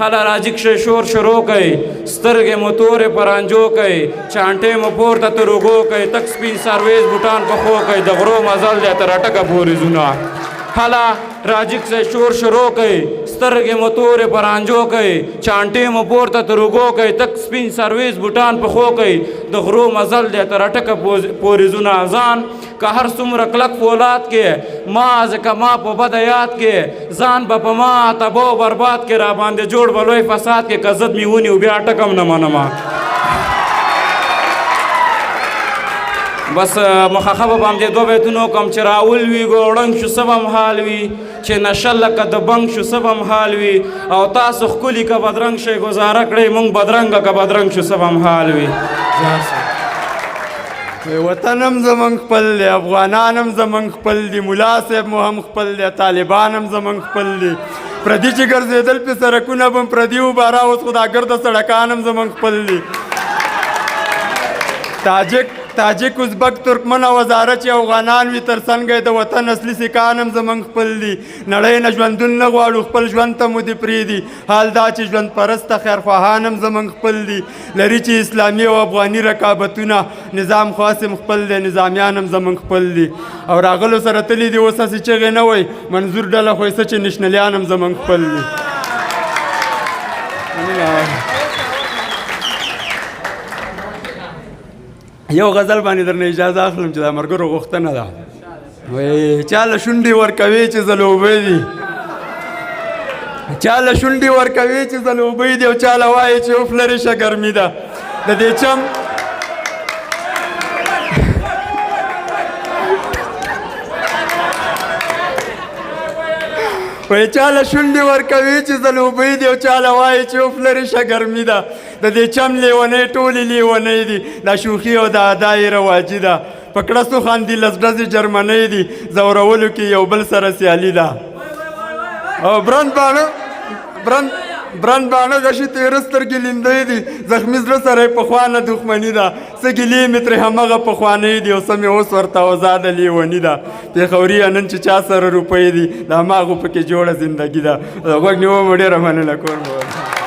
هله راځي کښې شور شروع کوي سترګې مو تورې پرانجو کوي چانټې مو پورته تر اوږو کوي تک سپین سرویز بوټان پخو کوي د غرو مزل دی تر اټکه پورې ځونه هله راځي کښې شور شروع کوي سترګې مو تورې پرانجو کوي چانټې مو پورته تر اوږو کوي تک سپین سرویز بوټان پخو کوي د غرو مزل دی تر اټکه پورې ځونه ځان که هر څومره کلک فولاد کې ما ځکه ما په بده یاد کې ځان به په ما تبا و برباد کې را باندې جوړ به لوی فساد کې که ضد مې ونیو بیا ټکم نه منمه بس مخخه به همدې دوه بیتونه وکړم چې راولوي ګوړنګ شو څه به هم حال وي چې نشه لکه د بنګ شو څه به هم حال وي او تاسو ښکلي که بدرنګ شئ ګزاره کړئ موږ بدرنګه که بدرنګ شو څه به هم حال وي وطن هم زمونږ خپل دی افغانان هم زمونږ خپل دي ملا صاحب مو هم خپل دی طالبان هم زمونږ خپل دي پردي چې ګرځېدل پې سړکونه به هم پردي وباره اوس خو دا ګرده سړکان هم زمونږ خپل دي تاجک ازبک ترکمن او هزاره چې افغانان وي تر څنګه د وطن اصلي سیکان هم زمونږ خپل دي نړۍ نه ژوندون نه غواړو خپل ژوند ته مو دې پرېږدي حال دا چې ژوند پرسته خیرخواهان هم زمونږ خپل دي لري چې اسلامي او افغاني رقابتونه نظام خاص هم خپل دی نظامیان هم زمونږ خپل دي او راغلو سره تلي دي اوس هسې چغې نه وایي منظور ډله خو یې څه چې نشنلیان هم زمونږ خپل دي یو غزل باندې درنه اجازه اخلم چې د ملګرو غوښتنه ده وایي چا له شونډې ورکوي چې ځلوبۍ دي چا له شونډې ورکوي چې ځلوبۍ دي او چا له وایي چې اوف لرې شه ګرمي ده د دې چم وایي چا له شونډې ورکوي چې ځلوبۍ دي او چا له وایي چې اوف لرې شه ګرمي ده د دې چم لیونۍ ټولې لیونۍ دي دا شوخي او دا ادا یې رواجي ده په کړسو خاندي لس ډزې جرمنۍ دي ځورولو کې یو بل سره سیالي ده او برند باڼه غشي تېره سترګې لیندۍ دي زخمي زړه سره یې پخوا نه دښمني ده څه ګیلې مې ترې همغه پخوانۍ دي او څه مې اوس ورته اوزاده لیوني ده پېښوري نن چې چا سره روپۍ دي د هماغو پکې جوړه زندګي ده غوږ نیوم ډېره مننه کور